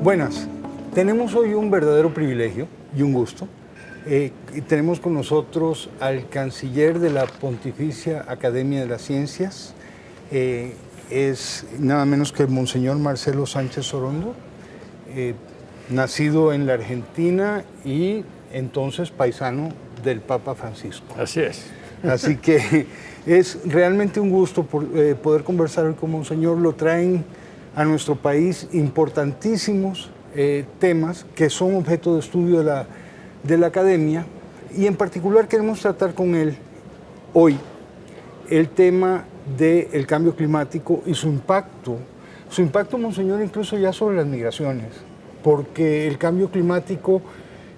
Buenas, tenemos hoy un verdadero privilegio y un gusto. Y tenemos con nosotros al canciller de la Pontificia Academia de las Ciencias, es nada menos que el Monseñor Marcelo Sánchez Sorondo, nacido en la Argentina y entonces paisano del Papa Francisco. Así es. Así que es realmente un gusto poder conversar hoy con Monseñor. Lo traen a nuestro país importantísimos temas que son objeto de estudio de la academia, y en particular queremos tratar con él hoy el tema del cambio climático y su impacto, Monseñor, incluso ya sobre las migraciones, porque el cambio climático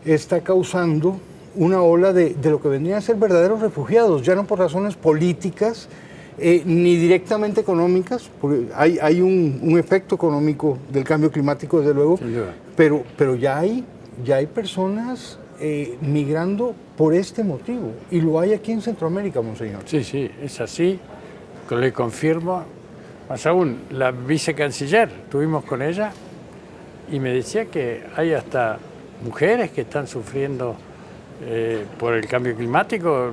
está causando una ola de lo que vendrían a ser verdaderos refugiados, ya no por razones políticas, ni directamente económicas, porque hay un efecto económico del cambio climático, desde luego, pero ya hay personas migrando por este motivo, y lo hay aquí en Centroamérica, Monseñor. Sí, es así, le confirmo. Más aún, la vicecanciller, estuvimos con ella, y me decía que hay hasta mujeres que están sufriendo por el cambio climático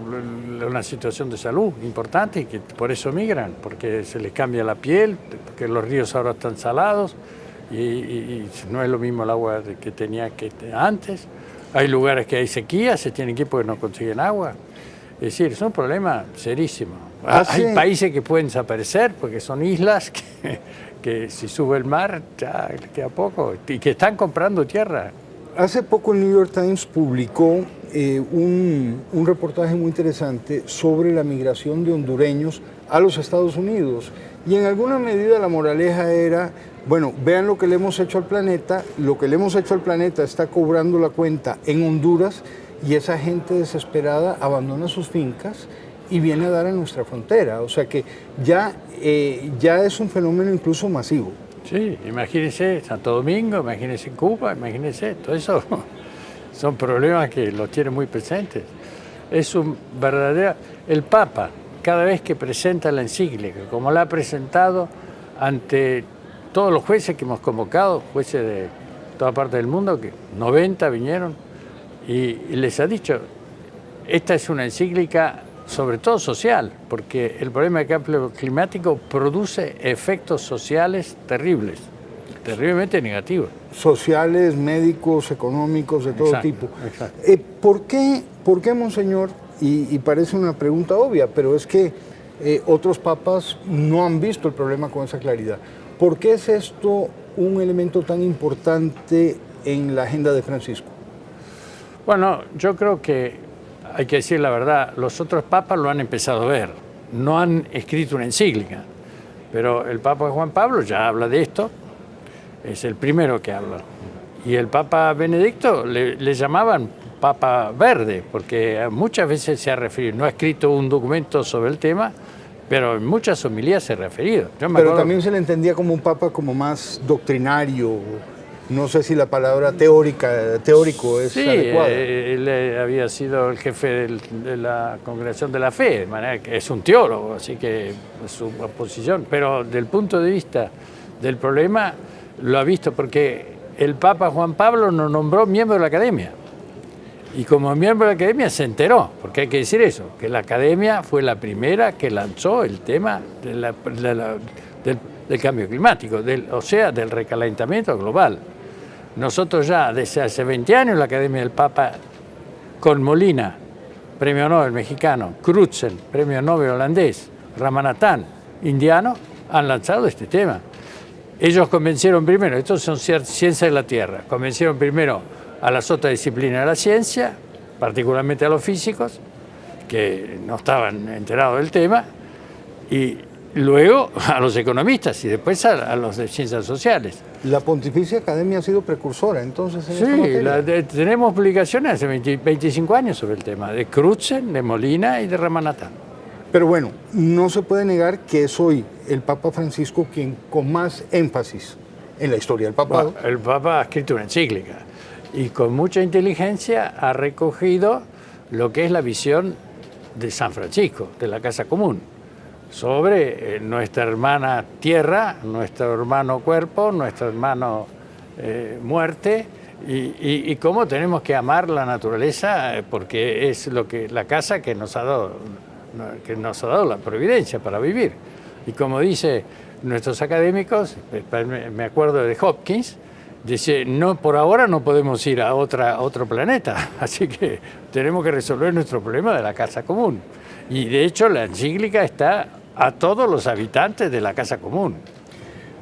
una situación de salud importante y que por eso migran, porque se les cambia la piel, porque los ríos ahora están salados y no es lo mismo el agua que tenía antes. Hay lugares que hay sequía, se tienen que ir porque no consiguen agua. Es decir, es un problema serísimo. Hay países que pueden desaparecer porque son islas que si sube el mar ya queda poco y que están comprando tierra. Hace poco el New York Times publicó un reportaje muy interesante sobre la migración de hondureños a los Estados Unidos. Y en alguna medida la moraleja era, bueno, vean lo que le hemos hecho al planeta, lo que le hemos hecho al planeta está cobrando la cuenta en Honduras, y esa gente desesperada abandona sus fincas y viene a dar a nuestra frontera. O sea que ya es un fenómeno incluso masivo. Sí, imagínense Santo Domingo, imagínense Cuba, imagínense, todo eso son problemas que los tiene muy presentes. Es un verdadero... El Papa, cada vez que presenta la encíclica, como la ha presentado ante todos los jueces que hemos convocado, jueces de toda parte del mundo, que 90 vinieron, y les ha dicho, esta es una encíclica sobre todo social, porque el problema del cambio climático produce efectos sociales terribles, terriblemente negativos. Sociales, médicos, económicos, de todo tipo. Exacto. ¿Por qué, Monseñor? Y parece una pregunta obvia, pero es que otros papas no han visto el problema con esa claridad. ¿Por qué es esto un elemento tan importante en la agenda de Francisco? Bueno, yo creo que hay que decir la verdad, los otros papas lo han empezado a ver, no han escrito una encíclica, pero el Papa Juan Pablo ya habla de esto, es el primero que habla. Y el Papa Benedicto le llamaban Papa Verde, porque muchas veces se ha referido, no ha escrito un documento sobre el tema, pero en muchas homilías se ha referido. Pero también se le entendía como un papa como más doctrinario. No sé si la palabra teórico es adecuada. Sí, él había sido el jefe de la Congregación de la Fe, de manera que es un teólogo, así que es su posición. Pero del punto de vista del problema, lo ha visto porque el Papa Juan Pablo nos nombró miembro de la Academia. Y como miembro de la Academia se enteró, porque hay que decir eso, que la Academia fue la primera que lanzó el tema del cambio climático, o sea, del recalentamiento global. Nosotros ya desde hace 20 años la Academia del Papa, con Molina, premio Nobel mexicano, Crutzen, premio Nobel holandés, Ramanathan, indiano, han lanzado este tema. Ellos convencieron primero, estos son ciencias de la Tierra, convencieron primero a las otras disciplinas de la ciencia, particularmente a los físicos, que no estaban enterados del tema, y luego a los economistas y después a los de ciencias sociales. La Pontificia Academia ha sido precursora, entonces, en esta materia. Tenemos publicaciones hace 25 años sobre el tema, de Crutzen, de Molina y de Ramanathan. Pero bueno, no se puede negar que es hoy el Papa Francisco quien con más énfasis en la historia del papado. Bueno, el Papa ha escrito una encíclica y con mucha inteligencia ha recogido lo que es la visión de San Francisco, de la Casa Común, sobre nuestra hermana tierra, nuestro hermano cuerpo, nuestro hermano muerte, y cómo tenemos que amar la naturaleza, porque es la casa que nos ha dado la providencia para vivir. Y como dice nuestros académicos, me acuerdo de Hopkins, dice, no, por ahora no podemos ir a otro planeta, así que tenemos que resolver nuestro problema de la casa común. Y de hecho la encíclica está a todos los habitantes de la casa común.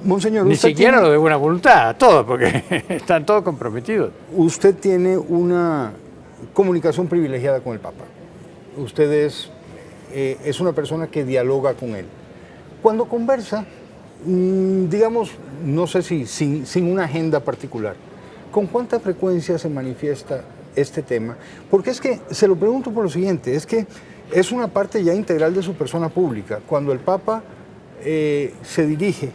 Monseñor, Ni siquiera lo de buena voluntad, a todos, porque están todos comprometidos. Usted tiene una comunicación privilegiada con el Papa. Usted es una persona que dialoga con él. Cuando conversa, digamos, no sé si sin una agenda particular, ¿con cuánta frecuencia se manifiesta este tema? Porque es que, se lo pregunto por lo siguiente, es que es una parte ya integral de su persona pública. Cuando el Papa se dirige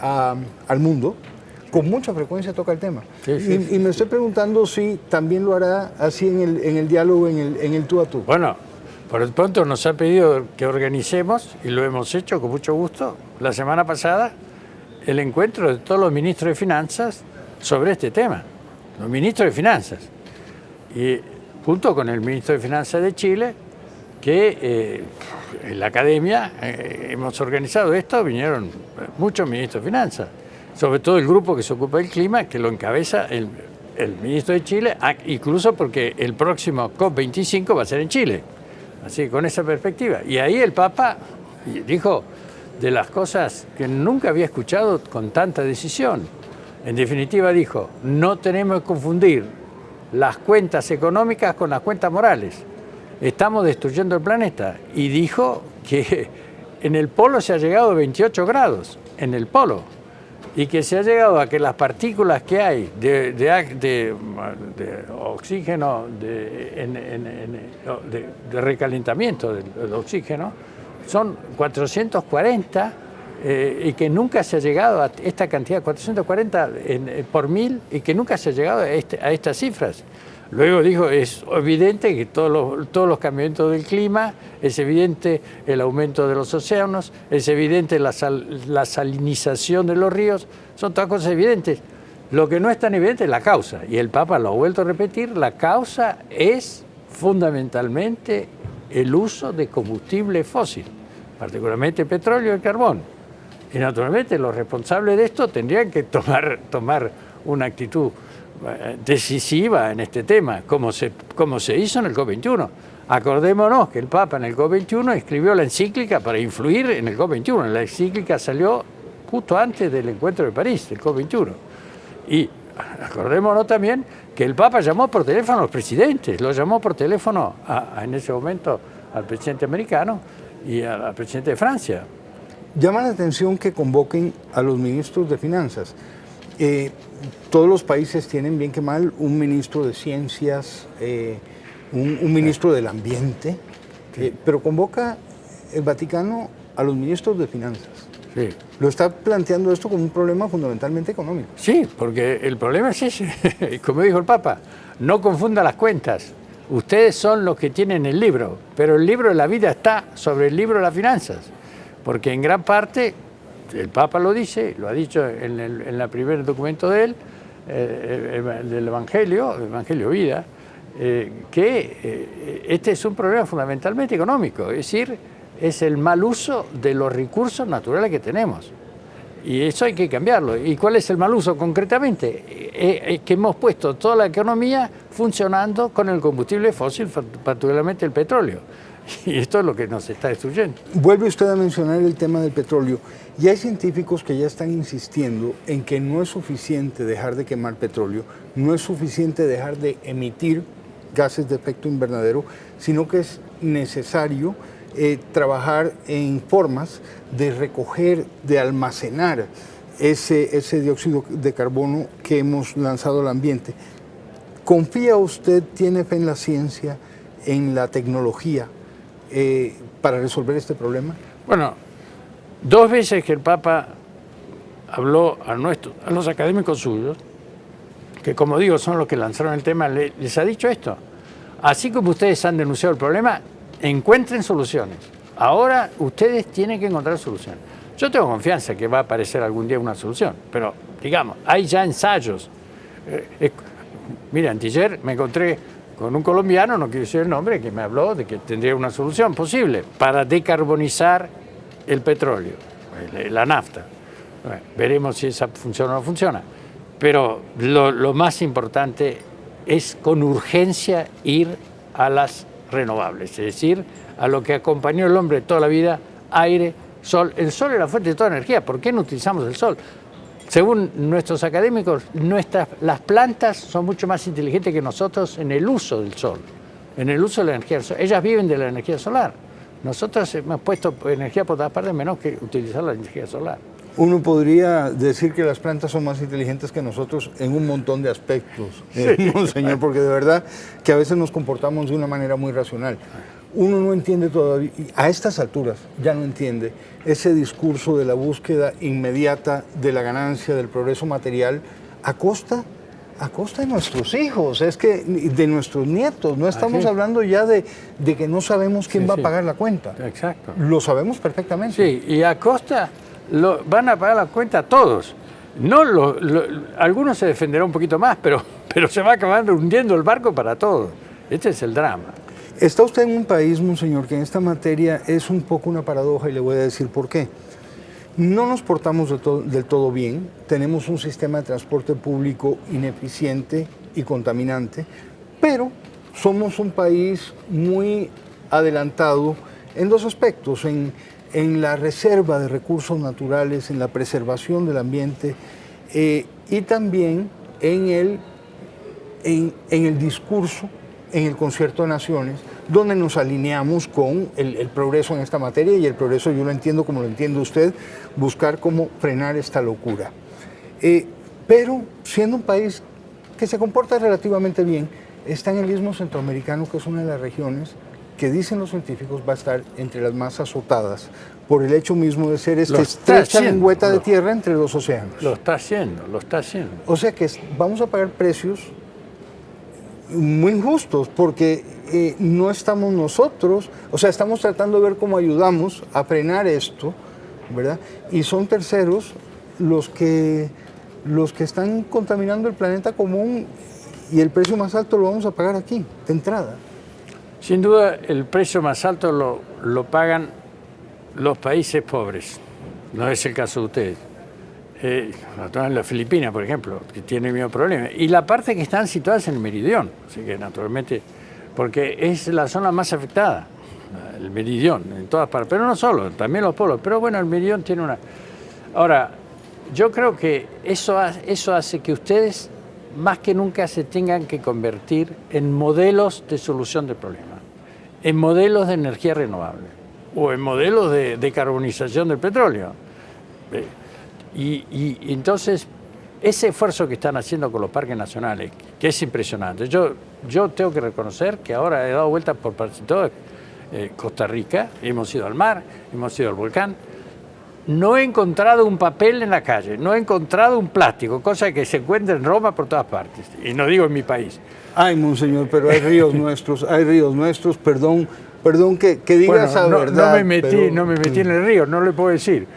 al mundo, con mucha frecuencia toca el tema. Sí. Y me estoy preguntando si también lo hará así en el diálogo, en el tú a tú. Bueno, por el pronto nos ha pedido que organicemos, y lo hemos hecho con mucho gusto, la semana pasada, el encuentro de todos los ministros de Finanzas sobre este tema. Los ministros de Finanzas. Y junto con el ministro de Finanzas de Chile, que en la academia hemos organizado esto, vinieron muchos ministros de Finanzas, sobre todo el grupo que se ocupa del clima, que lo encabeza el ministro de Chile, incluso porque el próximo COP25 va a ser en Chile. Así que con esa perspectiva. Y ahí el Papa dijo de las cosas que nunca había escuchado con tanta decisión. En definitiva dijo, no tenemos que confundir las cuentas económicas con las cuentas morales. Estamos destruyendo el planeta. Y dijo que en el polo se ha llegado a 28 grados, en el polo, y que se ha llegado a que las partículas que hay de oxígeno, de recalentamiento del oxígeno, son 440, y que nunca se ha llegado a esta cantidad, 440 por 1000, y que nunca se ha llegado a estas cifras. Luego dijo, es evidente que todos los cambiamientos del clima, es evidente el aumento de los océanos, es evidente la salinización de los ríos, son todas cosas evidentes. Lo que no es tan evidente es la causa, y el Papa lo ha vuelto a repetir, la causa es fundamentalmente el uso de combustible fósil, particularmente el petróleo y el carbón. Y naturalmente los responsables de esto tendrían que tomar una actitud decisiva en este tema, como se hizo en el COP21. Acordémonos que el Papa en el COP21 escribió la encíclica para influir en el COP21. La encíclica salió justo antes del encuentro de París, del COP21. Y acordémonos también que el Papa llamó por teléfono a los presidentes, lo llamó por teléfono en ese momento al presidente americano y al presidente de Francia. Llama la atención que convoquen a los ministros de Finanzas. Todos los países tienen, bien que mal, un ministro de Ciencias, un ministro del Ambiente, pero convoca el Vaticano a los ministros de Finanzas. Sí. Lo está planteando esto como un problema fundamentalmente económico. Sí, porque el problema es ese. Como dijo el Papa, no confunda las cuentas. Ustedes son los que tienen el libro, pero el libro de la vida está sobre el libro de las finanzas. Porque en gran parte, el Papa lo dice, lo ha dicho en el primer documento de él, del Evangelio Vida, que este es un problema fundamentalmente económico, es decir, es el mal uso de los recursos naturales que tenemos. Y eso hay que cambiarlo. ¿Y cuál es el mal uso concretamente? Que hemos puesto toda la economía funcionando con el combustible fósil, particularmente el petróleo. Y esto es lo que nos está destruyendo. Vuelve usted a mencionar el tema del petróleo. Y hay científicos que ya están insistiendo en que no es suficiente dejar de quemar petróleo, no es suficiente dejar de emitir gases de efecto invernadero, sino que es necesario trabajar en formas de recoger, de almacenar ese dióxido de carbono que hemos lanzado al ambiente. ¿Confía usted, tiene fe en la ciencia, en la tecnología para resolver este problema? Bueno, 2 veces que el Papa habló a los académicos suyos, que como digo son los que lanzaron el tema, les ha dicho esto. Así como ustedes han denunciado el problema, encuentren soluciones. Ahora ustedes tienen que encontrar soluciones. Yo tengo confianza que va a aparecer algún día una solución, pero digamos, hay ya ensayos Mira, anteayer me encontré con un colombiano, no quiero decir el nombre, que me habló de que tendría una solución posible para decarbonizar el petróleo, la nafta. Bueno, veremos si esa funciona o no funciona. Pero lo más importante es con urgencia ir a las renovables, es decir, a lo que acompañó el hombre toda la vida, aire, sol. El sol es la fuente de toda energía. ¿Por qué no utilizamos el sol? Según nuestros académicos, las plantas son mucho más inteligentes que nosotros en el uso del sol, en el uso de la energía del sol. Ellas viven de la energía solar. Nosotros hemos puesto energía por todas partes menos que utilizar la energía solar. Uno podría decir que las plantas son más inteligentes que nosotros en un montón de aspectos, monseñor, porque de verdad que a veces nos comportamos de una manera muy racional. Uno no entiende todavía, a estas alturas ya no entiende ese discurso de la búsqueda inmediata de la ganancia, del progreso material, a costa de nuestros hijos, es que de nuestros nietos. No estamos hablando ya de que no sabemos quién va a pagar la cuenta. Exacto. Lo sabemos perfectamente. Sí, y a costa van a pagar la cuenta todos. No algunos se defenderán un poquito más, pero se va acabando hundiendo el barco para todos. Este es el drama. Está usted en un país, monseñor, que en esta materia es un poco una paradoja y le voy a decir por qué. No nos portamos del todo bien, tenemos un sistema de transporte público ineficiente y contaminante, pero somos un país muy adelantado en dos aspectos, en la reserva de recursos naturales, en la preservación del ambiente y también en el discurso, en el concierto de naciones, donde nos alineamos con el progreso en esta materia, y el progreso yo lo entiendo como lo entiende usted, buscar cómo frenar esta locura. Pero siendo un país que se comporta relativamente bien, está en el Istmo Centroamericano, que es una de las regiones que dicen los científicos va a estar entre las más azotadas por el hecho mismo de ser esta estrecha lengüeta de tierra entre dos océanos. Lo está haciendo. O sea que vamos a pagar precios muy injustos, porque no estamos nosotros, o sea, estamos tratando de ver cómo ayudamos a frenar esto, ¿verdad? Y son terceros los que están contaminando el planeta común, y el precio más alto lo vamos a pagar aquí, de entrada. Sin duda, el precio más alto lo pagan los países pobres. No es el caso de ustedes. En las Filipinas, por ejemplo, que tiene el mismo problema. Y la parte que están situadas en el meridión, así que naturalmente, porque es la zona más afectada, el meridión, en todas partes, pero no solo, también los polos. Pero bueno, el meridión tiene una... Ahora, yo creo que eso hace que ustedes, más que nunca, se tengan que convertir en modelos de solución del problema, en modelos de energía renovable o en modelos de decarbonización del petróleo. Y entonces, ese esfuerzo que están haciendo con los parques nacionales, que es impresionante. Yo tengo que reconocer que ahora he dado vueltas por todo Costa Rica, hemos ido al mar, hemos ido al volcán. No he encontrado un papel en la calle, no he encontrado un plástico, cosa que se encuentra en Roma por todas partes, y no digo en mi país. Ay, monseñor, pero hay ríos nuestros, perdón que diga esa verdad. No me metí en el río, no le puedo decir.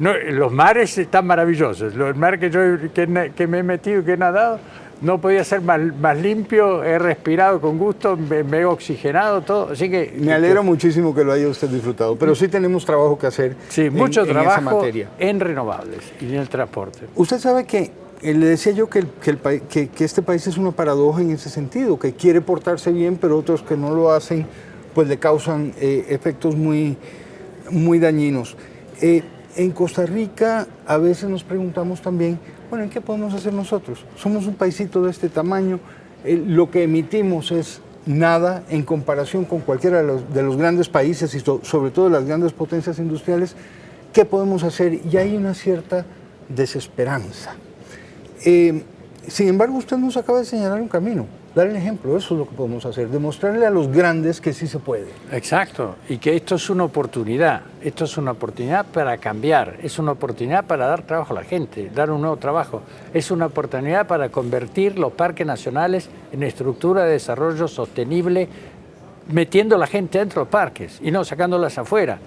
No, los mares están maravillosos, los mares que me he metido, que he nadado, no podía ser más limpio, he respirado con gusto, me he oxigenado, todo. Así que me alegro muchísimo que lo haya usted disfrutado, pero sí tenemos trabajo que hacer. Sí, mucho trabajo en esa materia. En renovables y en el transporte. Usted sabe que le decía yo que este país es una paradoja en ese sentido, que quiere portarse bien, pero otros que no lo hacen, pues le causan efectos muy, muy dañinos. En Costa Rica a veces nos preguntamos también, bueno, ¿qué podemos hacer nosotros? Somos un paisito de este tamaño, lo que emitimos es nada en comparación con cualquiera de los grandes países y sobre todo de las grandes potencias industriales. ¿Qué podemos hacer? Y hay una cierta desesperanza. Sin embargo, usted nos acaba de señalar un camino, dar el ejemplo, eso es lo que podemos hacer, demostrarle a los grandes que sí se puede. Exacto, y que esto es una oportunidad para cambiar, es una oportunidad para dar trabajo a la gente, dar un nuevo trabajo, es una oportunidad para convertir los parques nacionales en estructura de desarrollo sostenible, metiendo a la gente dentro de los parques y no sacándolas afuera.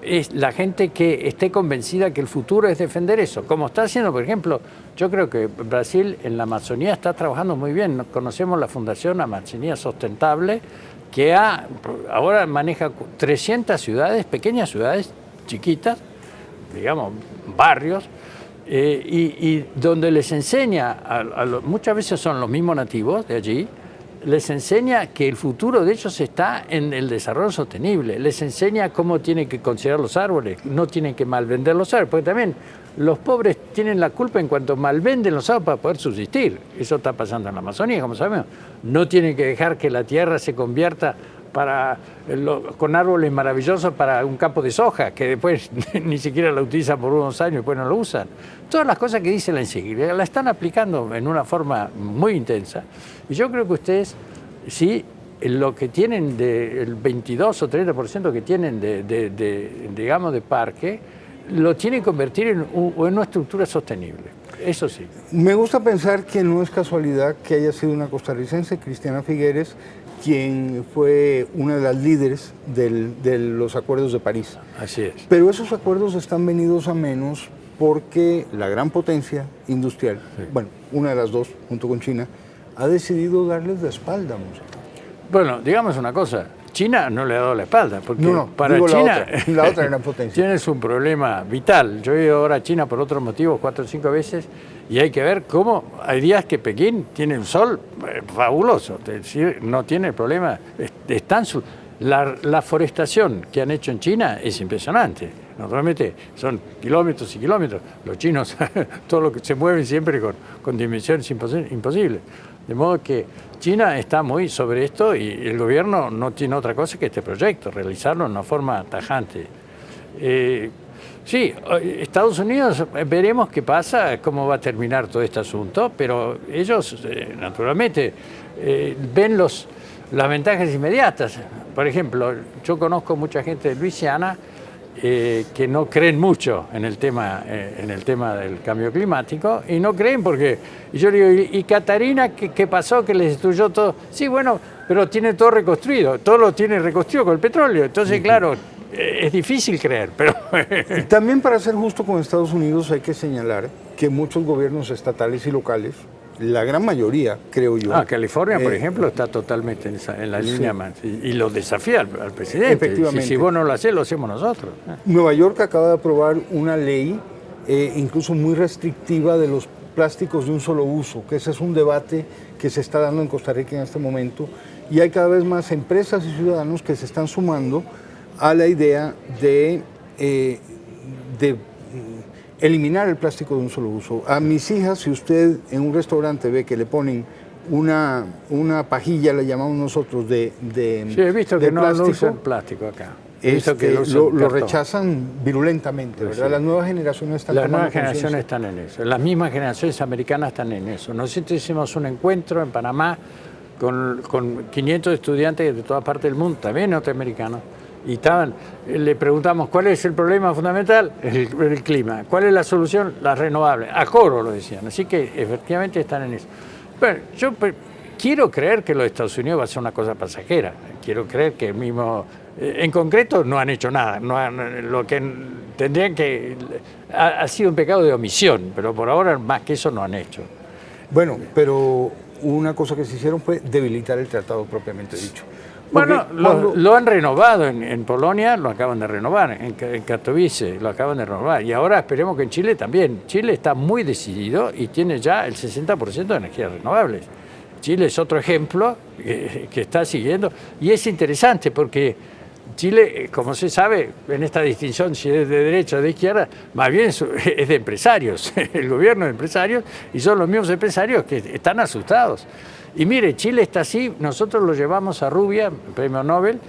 es la gente que esté convencida que el futuro es defender eso, como está haciendo, por ejemplo, yo creo que Brasil en la Amazonía está trabajando muy bien. Conocemos la Fundación Amazonía Sustentable, que ahora maneja 300 ciudades, pequeñas ciudades, chiquitas, digamos, barrios, y donde les enseña, muchas veces son los mismos nativos de allí, les enseña que el futuro de ellos está en el desarrollo sostenible, les enseña cómo tienen que considerar los árboles, no tienen que malvender los árboles, porque también los pobres tienen la culpa en cuanto malvenden los árboles para poder subsistir. Eso está pasando en la Amazonía, como sabemos. No tienen que dejar que la tierra se convierta con árboles maravillosos para un campo de soja, que después ni siquiera la utilizan por unos años y después no lo usan. Todas las cosas que dice la encíclica la están aplicando en una forma muy intensa. Y yo creo que ustedes, sí, lo que tienen el 22 o 30% que tienen digamos, de parque, lo tienen que convertir en una estructura sostenible. Eso sí. Me gusta pensar que no es casualidad que haya sido una costarricense, Cristiana Figueres, quien fue una de las líderes de los acuerdos de París. Así es. Pero esos acuerdos están venidos a menos porque la gran potencia industrial, sí, bueno, una de las dos, junto con China, ha decidido darles la espalda a música. Bueno, digamos una cosa, China no le ha dado la espalda, porque para China la otra gran potencia. China es un problema vital. Yo he ido ahora a China por otros motivos 4 o 5 veces y hay que ver cómo hay días que Pekín tiene un sol fabuloso, es decir, no tiene problema. La forestación que han hecho en China es impresionante. Naturalmente son kilómetros y kilómetros. Los chinos, todo lo que se mueven siempre con dimensiones imposibles. De modo que China está muy sobre esto y el gobierno no tiene otra cosa que este proyecto, realizarlo de una forma tajante. Sí, Estados Unidos, veremos qué pasa, cómo va a terminar todo este asunto, pero ellos, naturalmente, ven las ventajas inmediatas. Por ejemplo, yo conozco mucha gente de Luisiana que no creen mucho en el tema del cambio climático, y no creen porque, y yo digo, ¿y Catarina qué pasó? Que les destruyó todo. Sí, bueno, pero tiene todo reconstruido, todo lo tiene reconstruido con el petróleo, entonces claro, es difícil creer, pero... También, para ser justo con Estados Unidos, hay que señalar que muchos gobiernos estatales y locales, la gran mayoría, creo yo... California, por ejemplo, está totalmente en la línea más, y lo desafía al presidente. Efectivamente. Si vos no lo hacés, lo hacemos nosotros. Nueva York acaba de aprobar una ley, incluso muy restrictiva, de los plásticos de un solo uso, que ese es un debate que se está dando en Costa Rica en este momento, y hay cada vez más empresas y ciudadanos que se están sumando a la idea de eliminar el plástico de un solo uso. A mis hijas, si usted en un restaurante ve que le ponen una pajilla, la llamamos nosotros, de sí, he visto que no usan plástico acá. Lo rechazan virulentamente, ¿verdad? Sí. Las nuevas generaciones están tomando conciencia. Las nuevas generaciones están en eso. Las mismas generaciones americanas están en eso. Nosotros hicimos un encuentro en Panamá con 500 estudiantes de toda parte del mundo, también norteamericanos, y le preguntamos cuál es el problema fundamental, el clima, cuál es la solución, las renovables, a coro lo decían, así que efectivamente están en eso. Pero yo quiero creer que los Estados Unidos va a ser una cosa pasajera, quiero creer que en concreto no han hecho nada, lo que tendrían que, ha sido un pecado de omisión, pero por ahora más que eso no han hecho. Bueno, pero una cosa que se hicieron fue debilitar el tratado propiamente dicho. Bueno, lo han renovado en Polonia, lo acaban de renovar, en Katowice lo acaban de renovar, y ahora esperemos que en Chile también. Chile está muy decidido y tiene ya el 60% de energías renovables. Chile es otro ejemplo que está siguiendo, y es interesante porque Chile, como se sabe, en esta distinción si es de derecha o de izquierda, más bien es de empresarios, el gobierno de empresarios, y son los mismos empresarios que están asustados. Y mire, Chile está así, nosotros lo llevamos a Rubia, premio Nobel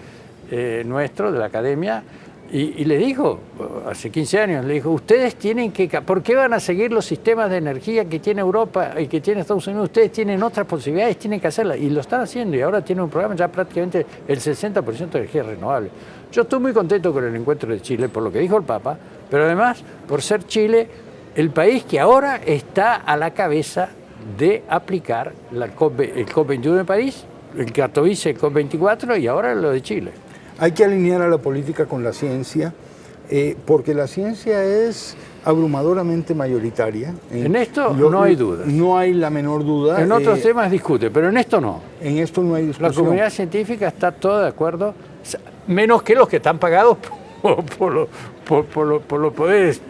nuestro, de la Academia, y le dijo, hace 15 años, le dijo, ustedes tienen que, ¿por qué van a seguir los sistemas de energía que tiene Europa y que tiene Estados Unidos? Ustedes tienen otras posibilidades, tienen que hacerlas, y lo están haciendo, y ahora tienen un programa ya prácticamente el 60% de energía renovable. Yo estoy muy contento con el encuentro de Chile, por lo que dijo el Papa, pero además, por ser Chile el país que ahora está a la cabeza de aplicar el COP21 de París, el Katowice, el COP24 y ahora lo de Chile. Hay que alinear a la política con la ciencia, porque la ciencia es abrumadoramente mayoritaria. En esto no hay dudas. No hay la menor duda. En otros temas discute, pero en esto no. En esto no hay discusión. La comunidad científica está toda de acuerdo, menos que los que están pagados por los poderes,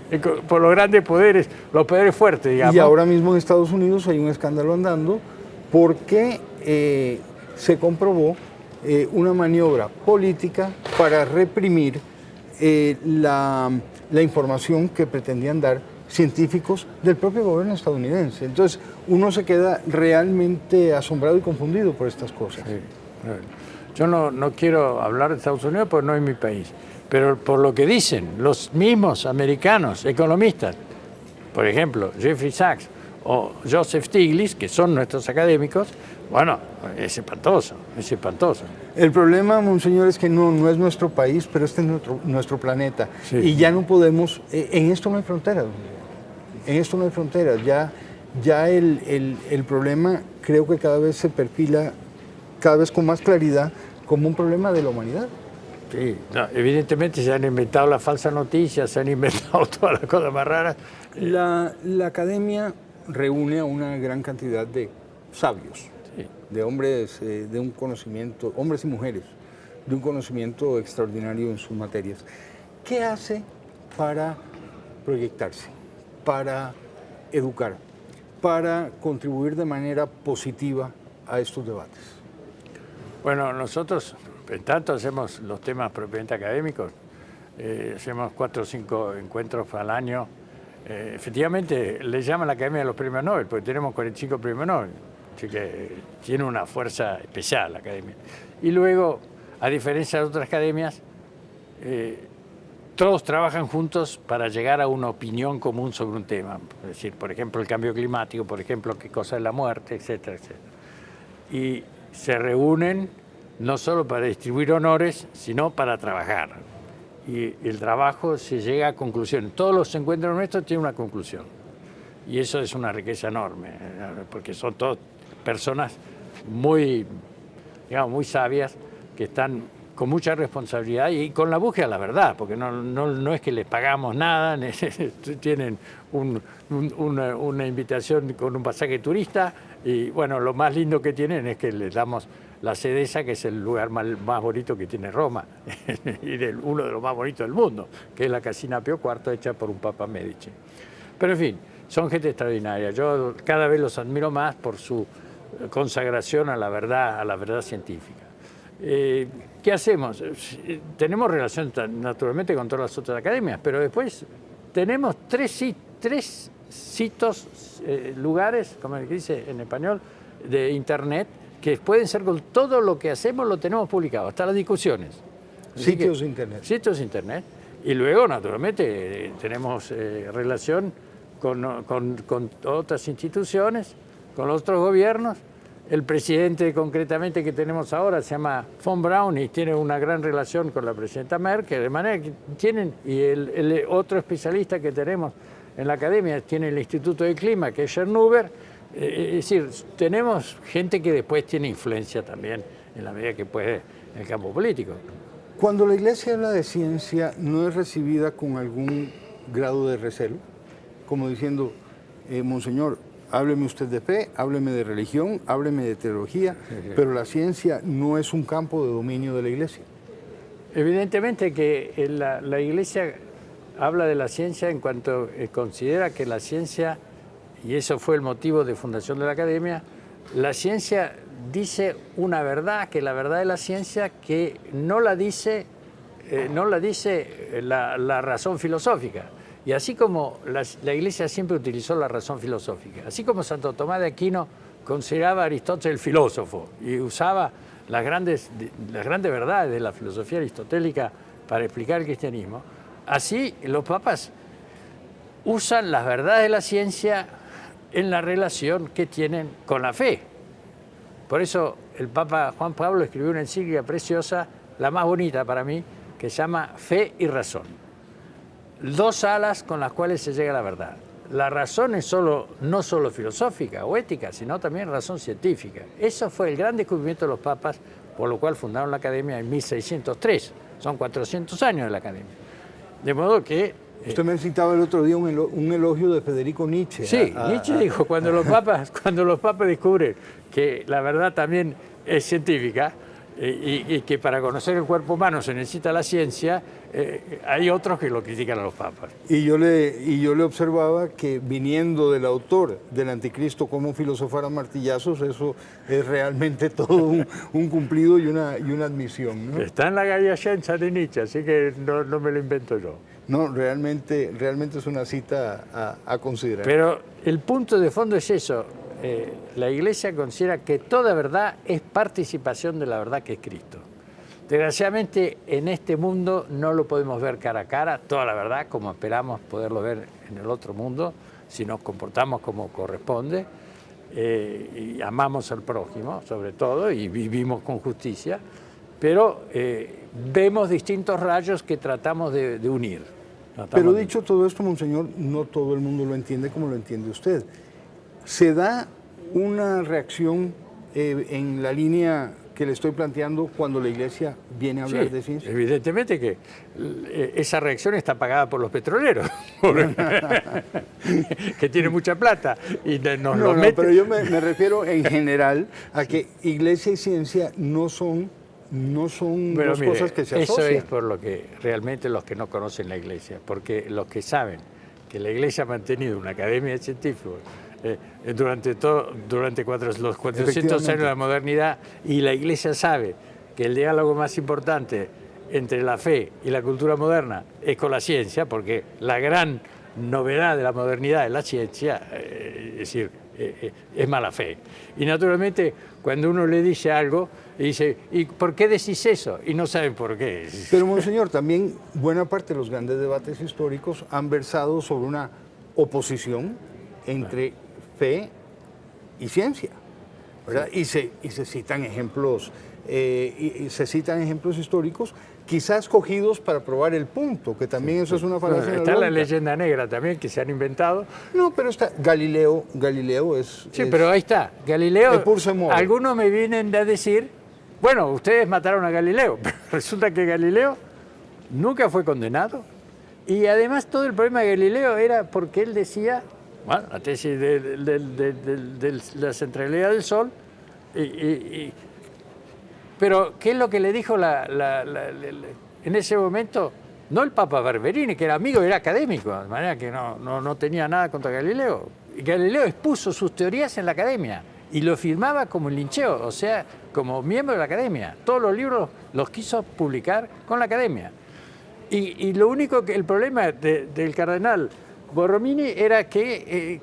por los grandes poderes, los poderes fuertes, digamos. Y ahora mismo en Estados Unidos hay un escándalo andando porque se comprobó una maniobra política para reprimir la información que pretendían dar científicos del propio gobierno estadounidense. Entonces, uno se queda realmente asombrado y confundido por estas cosas. Sí. Yo no quiero hablar de Estados Unidos porque no es mi país, pero por lo que dicen los mismos americanos, economistas, por ejemplo, Jeffrey Sachs o Joseph Stiglitz, que son nuestros académicos, bueno, es espantoso, es espantoso. El problema, monseñor, es que no es nuestro país, pero este es nuestro planeta. Sí. Y ya no podemos, en esto no hay fronteras, en esto no hay fronteras. Ya el problema creo que cada vez se perfila, cada vez con más claridad, como un problema de la humanidad. Sí, no, evidentemente se han inventado las falsas noticias, se han inventado todas las cosas más raras. La academia reúne a una gran cantidad de sabios, sí, de hombres de un conocimiento, hombres y mujeres, de un conocimiento extraordinario en sus materias. ¿Qué hace para proyectarse, para educar, para contribuir de manera positiva a estos debates? Bueno, nosotros, en tanto, hacemos los temas propiamente académicos, hacemos 4 o 5 encuentros al año. Efectivamente, le llaman la Academia de los Premios Nobel, porque tenemos 45 Premios Nobel, así que tiene una fuerza especial la Academia. Y luego, a diferencia de otras academias, todos trabajan juntos para llegar a una opinión común sobre un tema. Es decir, por ejemplo, el cambio climático, por ejemplo, qué cosa es la muerte, etcétera, etcétera. Y se reúnen no solo para distribuir honores, sino para trabajar. Y el trabajo se llega a conclusiones. Todos los encuentros nuestros tienen una conclusión. Y eso es una riqueza enorme, porque son todas personas muy, digamos, muy sabias, que están con mucha responsabilidad y con la búsqueda de la verdad, porque no es que les pagamos nada, tienen una invitación con un pasaje turista y bueno, lo más lindo que tienen es que les damos la Sedesa, que es el lugar más bonito que tiene Roma y uno de los más bonitos del mundo, que es la Casina Pío IV hecha por un Papa Medici. Pero en fin, son gente extraordinaria. Yo cada vez los admiro más por su consagración a la verdad científica. ¿Qué hacemos? Tenemos relación naturalmente con todas las otras academias, pero después tenemos tres sitios, lugares, como se dice en español, de internet, que pueden ser con todo lo que hacemos, lo tenemos publicado, hasta las discusiones. Sitios de internet. Sitios de internet. Y luego, naturalmente, tenemos relación con otras instituciones, con otros gobiernos. El presidente concretamente que tenemos ahora se llama von Braun y tiene una gran relación con la presidenta Merkel, de manera que tienen, y el otro especialista que tenemos en la academia tiene el Instituto de Clima, que es Schernhuber. Es decir, tenemos gente que después tiene influencia también en la medida que puede en el campo político. Cuando la Iglesia habla de ciencia, ¿no es recibida con algún grado de recelo? Como diciendo, Monseñor, hábleme usted de fe, hábleme de religión, hábleme de teología, pero la ciencia no es un campo de dominio de la Iglesia. Evidentemente que la Iglesia habla de la ciencia en cuanto considera que la ciencia, y eso fue el motivo de fundación de la Academia, la ciencia dice una verdad, que la verdad de la ciencia que no la dice la razón filosófica. Y así como la Iglesia siempre utilizó la razón filosófica, así como Santo Tomás de Aquino consideraba a Aristóteles el filósofo y usaba las grandes verdades de la filosofía aristotélica para explicar el cristianismo, así los papas usan las verdades de la ciencia en la relación que tienen con la fe. Por eso el Papa Juan Pablo escribió una encíclica preciosa, la más bonita para mí, que se llama Fe y Razón. 2 alas con las cuales se llega a la verdad. La razón es no solo filosófica o ética, sino también razón científica. Eso fue el gran descubrimiento de los papas por lo cual fundaron la academia en 1603. Son 400 años de la academia. De modo que... Usted me citaba el otro día un elogio de Federico Nietzsche. Sí, Nietzsche dijo, cuando los papas descubren que la verdad también es científica, y que para conocer el cuerpo humano se necesita la ciencia, hay otros que lo critican a los papas. Y yo le observaba que viniendo del autor del Anticristo, cómo filosofar a martillazos, eso es realmente todo un cumplido y una admisión, ¿no? Está en la Gaia Scienza de Nietzsche, así que no me lo invento yo. No, realmente es una cita a considerar. Pero el punto de fondo es eso. La Iglesia considera que toda verdad es participación de la verdad que es Cristo. Desgraciadamente, en este mundo no lo podemos ver cara a cara, toda la verdad, como esperamos poderlo ver en el otro mundo, si nos comportamos como corresponde, y amamos al prójimo, sobre todo, y vivimos con justicia, pero vemos distintos rayos que tratamos de unir. Pero dicho todo esto, Monseñor, no todo el mundo lo entiende como lo entiende usted. ¿Se da una reacción en la línea que le estoy planteando cuando la Iglesia viene a hablar de ciencia? Evidentemente que esa reacción está pagada por los petroleros, que tienen mucha plata y nos lo meten. Pero yo me refiero en general a que Iglesia y ciencia no son dos cosas que se asocian. Eso es por lo que realmente los que no conocen la Iglesia, porque los que saben que la Iglesia ha mantenido una academia de científicos durante los 400 años de la modernidad, y la Iglesia sabe que el diálogo más importante entre la fe y la cultura moderna es con la ciencia, porque la gran novedad de la modernidad es la ciencia, es decir, es mala fe. Y naturalmente, cuando uno le dice algo, dice, ¿y por qué decís eso? Y no saben por qué. Pero, Monseñor, también buena parte de los grandes debates históricos han versado sobre una oposición entre fe y ciencia, ¿verdad? Y se citan ejemplos, históricos, quizás cogidos para probar el punto, que también eso es una falacia. Está la leyenda negra también, que se han inventado. No, pero está Galileo es... Sí, pero ahí está, Galileo. Algunos me vienen a decir, bueno, ustedes mataron a Galileo, pero resulta que Galileo nunca fue condenado, y además todo el problema de Galileo era porque él decía, bueno, la tesis de la centralidad del Sol, pero ¿qué es lo que le dijo en ese momento? No el Papa Barberini, que era amigo, era académico, de manera que no tenía nada contra Galileo. Galileo expuso sus teorías en la academia y lo firmaba como el lincheo, o sea, como miembro de la academia. Todos los libros los quiso publicar con la academia. Y lo único el problema del cardenal Borromini era que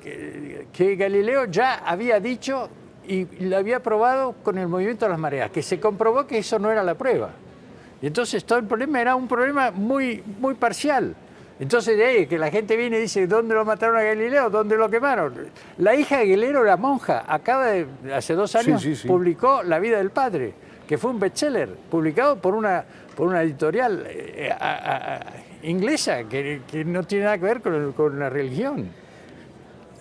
Galileo ya había dicho y lo había probado con el movimiento de las mareas, que se comprobó que eso no era la prueba. Y entonces todo el problema era un problema muy, muy parcial. Entonces de ahí que la gente viene y dice, ¿dónde lo mataron a Galileo? ¿Dónde lo quemaron? La hija de Galileo era monja, hace 2 años publicó La vida del padre, que fue un bestseller, publicado por una editorial inglesa que no tiene nada que ver con la religión.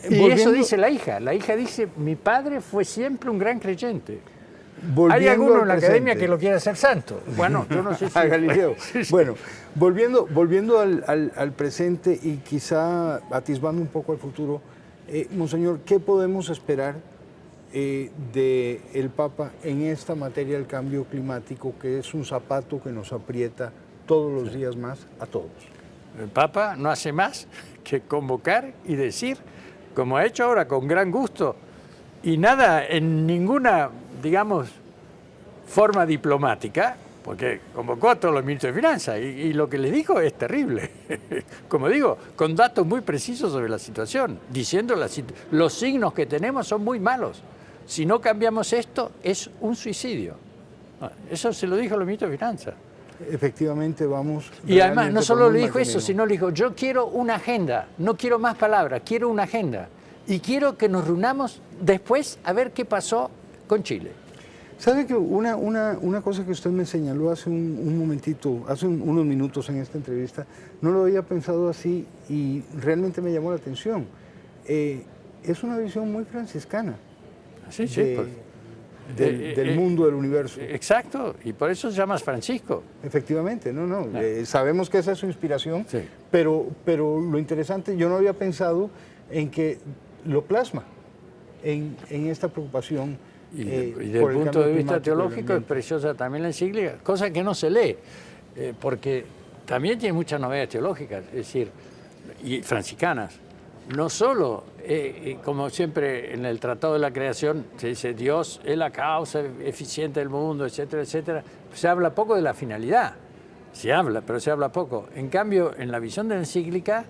Y eso dice la hija dice, mi padre fue siempre un gran creyente. Hay alguno en la academia que lo quiere hacer santo. Bueno, yo no sé si... A Galileo. Bueno, volviendo al presente y quizá atisbando un poco al futuro, Monseñor, ¿qué podemos esperar del Papa en esta materia del cambio climático, que es un zapato que nos aprieta todos los días más a todos? El Papa no hace más que convocar y decir, como ha hecho ahora con gran gusto, y nada en ninguna, digamos, forma diplomática, porque convocó a todos los ministros de Finanzas y lo que les dijo es terrible. Como digo, con datos muy precisos sobre la situación, diciendo los signos que tenemos son muy malos. Si no cambiamos esto, es un suicidio. Eso se lo dijo a los ministros de Finanzas. Efectivamente, vamos... Y además, no solo le dijo eso, sino le dijo, yo quiero una agenda, no quiero más palabras, quiero una agenda. Y quiero que nos reunamos después a ver qué pasó con Chile. ¿Sabe que una cosa que usted me señaló hace un momentito, hace unos minutos en esta entrevista, no lo había pensado así y realmente me llamó la atención? Es una visión muy franciscana. Sí, de, pues. del mundo, del universo. Exacto, y por eso se llama Francisco. Efectivamente, sabemos que esa es su inspiración, Sí. pero lo interesante, yo no había pensado en que lo plasma en esta preocupación. Y desde por el el punto cambio de vista climático y el teológico es ambiente. preciosa también la encíclica, cosa que no se lee, porque también tiene muchas novedades teológicas, es decir, y franciscanas. No solo, como siempre en el Tratado de la Creación se dice Dios es la causa eficiente del mundo, etcétera, etcétera, se habla poco de la finalidad, se habla, pero se habla poco. En cambio, en la visión de la encíclica,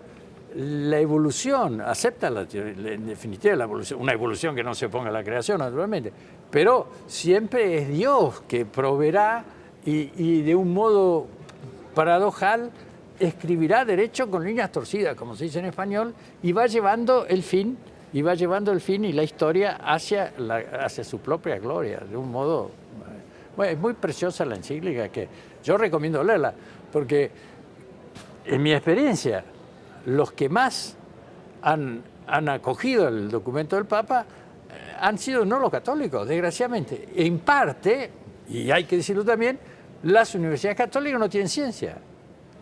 la evolución, acepta en definitiva la evolución, una evolución que no se ponga a la creación, naturalmente, pero siempre es Dios que proveerá y de un modo paradojal escribirá derecho con líneas torcidas, como se dice en español, y va llevando el fin, y la historia hacia su propia gloria, de un modo... Bueno, es muy preciosa la encíclica, que yo recomiendo leerla, porque en mi experiencia, los que más han acogido el documento del Papa han sido no los católicos, desgraciadamente. En parte, y hay que decirlo también, las universidades católicas no tienen ciencia.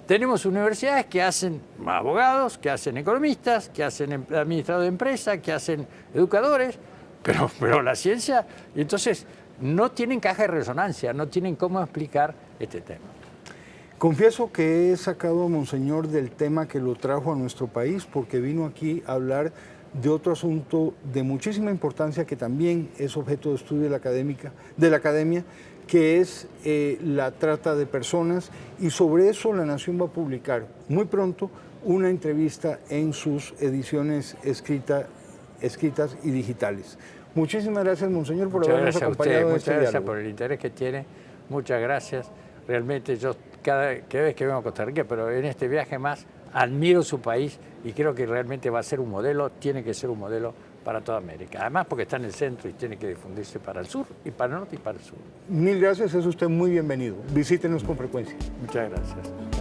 Tenemos universidades que hacen abogados, que hacen economistas, que hacen administradores de empresas, que hacen educadores, pero la ciencia, y entonces no tienen caja de resonancia, no tienen cómo explicar este tema. Confieso que he sacado a Monseñor del tema que lo trajo a nuestro país porque vino aquí a hablar de otro asunto de muchísima importancia que también es objeto de estudio de la academia, que es la trata de personas, y sobre eso La Nación va a publicar muy pronto una entrevista en sus ediciones escritas y digitales. Muchísimas gracias, Monseñor, por habernos acompañado en este muchas gracias diálogo. por el interés que tiene, muchas gracias. Realmente yo cada vez que vengo a Costa Rica, pero en este viaje más, admiro su país y creo que realmente va a ser un modelo, tiene que ser un modelo para toda América. Además porque está en el centro y tiene que difundirse para el sur, y para el norte y para el sur. Mil gracias, es usted muy bienvenido. Visítenos con frecuencia. Muchas gracias.